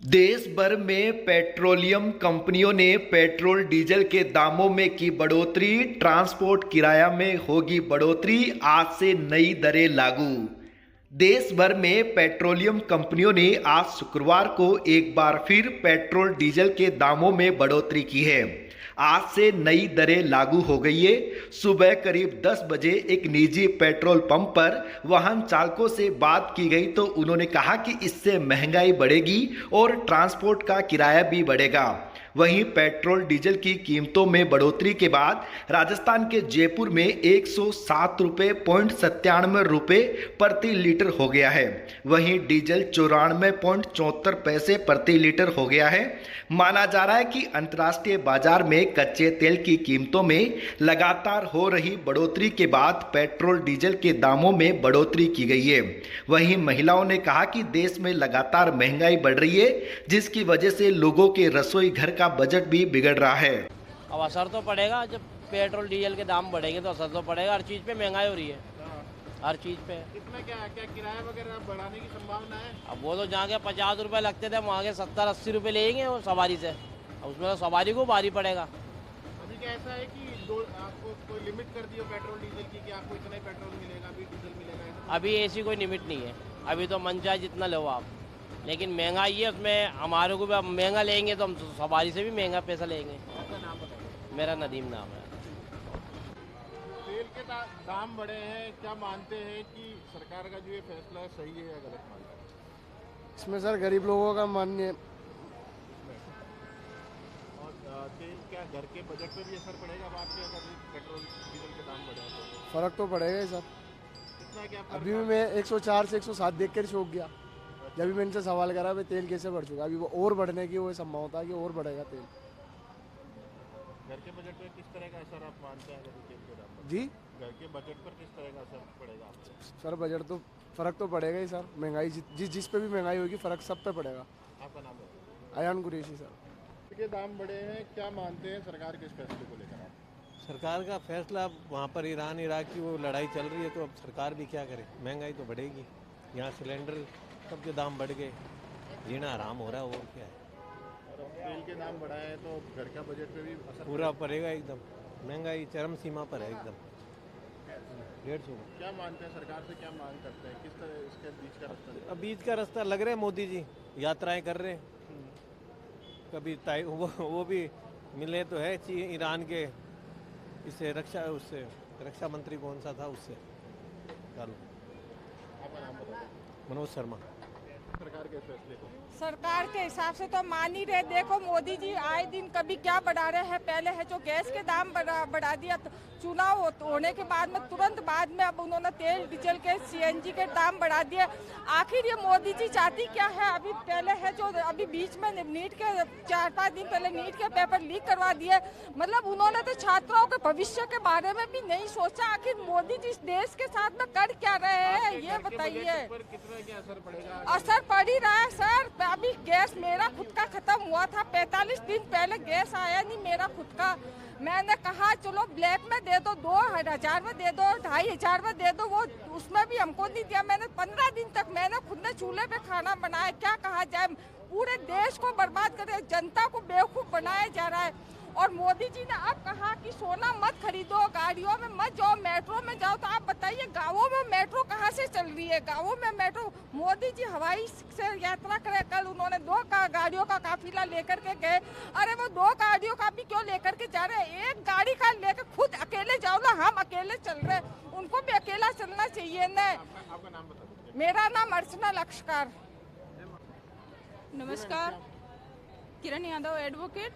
देश भर में पेट्रोलियम कंपनियों ने पेट्रोल डीजल के दामों में की बढ़ोतरी, ट्रांसपोर्ट किराया में होगी बढ़ोतरी, आज से नई दरें लागू। देश भर में पेट्रोलियम कंपनियों ने आज शुक्रवार को एक बार फिर पेट्रोल डीजल के दामों में बढ़ोतरी की है। आज से नई दरें लागू हो गई है। सुबह करीब 10 बजे एक निजी पेट्रोल पंप पर वाहन चालकों से बात की गई तो उन्होंने कहा कि इससे महंगाई बढ़ेगी और ट्रांसपोर्ट का किराया भी बढ़ेगा। वहीं पेट्रोल डीजल की कीमतों में बढ़ोतरी के बाद राजस्थान के जयपुर में 107.97 रुपये प्रति लीटर हो गया है। वहीं डीजल 94.74 पैसे प्रति लीटर हो गया है। माना जा रहा है कि अंतर्राष्ट्रीय बाजार में कच्चे तेल की कीमतों में लगातार हो रही बढ़ोतरी के बाद पेट्रोल डीजल के दामों में बढ़ोतरी की गई है। वहीं महिलाओं ने कहा कि देश में लगातार महंगाई बढ़ रही है, जिसकी वजह से लोगों के रसोई घर का बजट भी बिगड़ रहा है। अब असर तो पड़ेगा, जब पेट्रोल डीजल के दाम बढ़ेंगे तो असर तो पड़ेगा। हर चीज़ पे महंगाई हो रही है, हर चीज़ पे। इसमें क्या किराया वगैरह बढ़ाने की संभावना है? अब वो तो जहाँ के 50 रुपये लगते थे वहाँ के 70-80 रुपये लेंगे वो सवारी से। अब उसमें तो सवारी को भारी पड़ेगा। अभी क्या ऐसा है कि आपको कोई लिमिट कर दी हो पेट्रोल डीजल की कि आपको इतना ही पेट्रोल मिलेगा, अभी डीजल मिलेगा? अभी ऐसी कोई लिमिट नहीं है। अभी तो मन चाहे जितना लो आप, लेकिन महंगाई है उसमें। हमारे को भी अब महंगा लेंगे तो हम सवारी से भी महंगा पैसा लेंगे। आपका नाम बताइए। मेरा नदीम नाम है। तेल के दाम बढ़े हैं, क्या मानते हैं कि सरकार का जो ये फैसला है सही है या गलत मानते हैं? इसमें सर गरीब लोगों का मान्य। और तेल क्या घर के बजट पे भी असर पड़ेगा अब आपके, अगर पेट्रोल डीजल के दाम बढ़े तो? फर्क तो पड़ेगा ही सर। कितना क्या अभी भी मैं 104 से 107 देख कर चौंक गया जब भी मैंने से सवाल करा भाई तेल कैसे बढ़ चुका। अभी वो और बढ़ने की वो संभावना है कि और बढ़ेगा तेल। घर के बजट पे किस तरह का असर आप मानते हैं अगर तेल के दाम बढ़े? जी घर के बजट पर किस तरह का असर पड़ेगा आपको? सर बजट तो फर्क तो पड़ेगा ही सर। महंगाई जिस पे भी महंगाई होगी फर्क सब पे पड़ेगा। आपका नाम है? अयान कुरैशी सर। के दाम बढ़े हैं, क्या मानते हैं सरकार के इस फैसले को लेकर आप? सरकार का फैसला, अब वहाँ पर ईरान इराक की वो लड़ाई चल रही है तो अब सरकार भी क्या करे, महंगाई तो बढ़ेगी। यहाँ सिलेंडर सब के दाम बढ़ गए, जीना आराम हो रहा है, और क्या है। और अब तेल के दाम बढ़ा है तो घर का बजट पे भी असर पूरा पड़ेगा एकदम। महंगाई चरम सीमा पर है एकदम। 150। क्या मानते हैं, सरकार से क्या मांग करते हैं, किस तरह इसके बीच का रास्ता है? अब बीच का रास्ता लग रहा है, मोदी जी यात्राएं कर रहे हैं। कभी वो भी मिले तो है ईरान के इससे उससे रक्षा मंत्री कौन सा था उससे। चलो आपका नाम बताओ। मनोज शर्मा। सरकार के फैसले को सरकार के हिसाब से तो मान ही रहे। देखो मोदी जी आए दिन कभी क्या बढ़ा रहे हैं। पहले है जो गैस के दाम बढ़ा दिया, तो चुनाव होने के बाद में तुरंत बाद में अब उन्होंने तेल डीजल के सीएनजी के दाम बढ़ा दिए। आखिर ये मोदी जी चाहती क्या है? अभी पहले है जो अभी बीच में नीट के 4-5 दिन पहले नीट के पेपर लीक करवा दिए। मतलब उन्होंने तो छात्राओं के भविष्य के बारे में भी नहीं सोचा। आखिर मोदी जी इस देश के साथ में कर क्या रहे हैं ये बताइए। कितना क्या असर पड़ेगा? असर पड़ ही रहा है सर। अभी गैस मेरा खुद का खत्म हुआ था, 45 दिन पहले गैस आया नहीं मेरा खुद का। मैंने कहा चलो ब्लैक में दे दो, 2000 में दे दो, 2500 में दे दो, वो उसमें भी हमको नहीं दिया। मैंने 15 दिन तक मैंने खुद ने चूल्हे पे खाना बनाया। क्या कहा जाए, पूरे देश को बर्बाद कर, जनता को बेवकूफ बनाया जा रहा है। और मोदी जी ने अब कहा कि सोना मत खरीदो, गाड़ियों में मत जाओ, मेट्रो में जाओ। तो आप बताइए गाँवों में मेट्रो कहाँ से चल रही है? गाँवों में मेट्रो मोदी जी हवाई से यात्रा करे। कल उन्होंने 2 गाड़ियों का काफिला लेकर के गए। अरे वो 2 गाड़ियों का भी क्यों लेकर के जा रहे हैं? एक गाड़ी का लेकर खुद अकेले जाओ ना। हम अकेले चल रहे, उनको भी अकेला चलना चाहिए न। आपका नाम बताओ। मेरा नाम अर्चना लक्ष्कर। नमस्कार, किरण यादव एडवोकेट।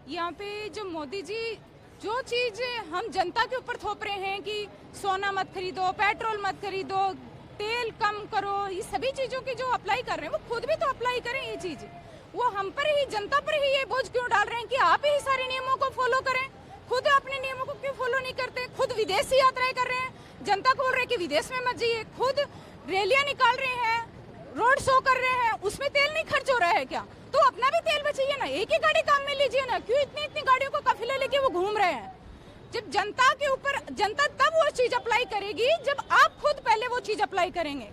यहाँ पे जो मोदी जी जो चीज हम जनता के ऊपर थोप रहे हैं कि सोना मत खरीदो, पेट्रोल मत खरीदो, तेल कम करो, ये सभी चीजों की जो अप्लाई कर रहे हैं वो खुद भी तो अप्लाई करें। ये चीज वो हम पर ही, जनता पर ही ये बोझ क्यों डाल रहे हैं कि आप ही सारे नियमों को फॉलो करें? खुद अपने नियमों को क्यों फॉलो नहीं करते? खुद विदेश से यात्राएं कर रहे हैं, जनता को बोल रहे हैं कि विदेश में मत जाइए। खुद रैलियां निकाल रहे हैं, रोड शो कर रहे हैं, उसमें तेल नहीं खर्च हो रहा है क्या? तो अपना भी तेल बचाइए ना, एक ही गाड़ी काम में लीजिए ना। क्यों इतनी गाड़ियों को काफिले लेके वो घूम रहे हैं? जब जनता के ऊपर, जनता तब वो चीज अप्लाई करेगी जब आप खुद पहले वो चीज अप्लाई करेंगे।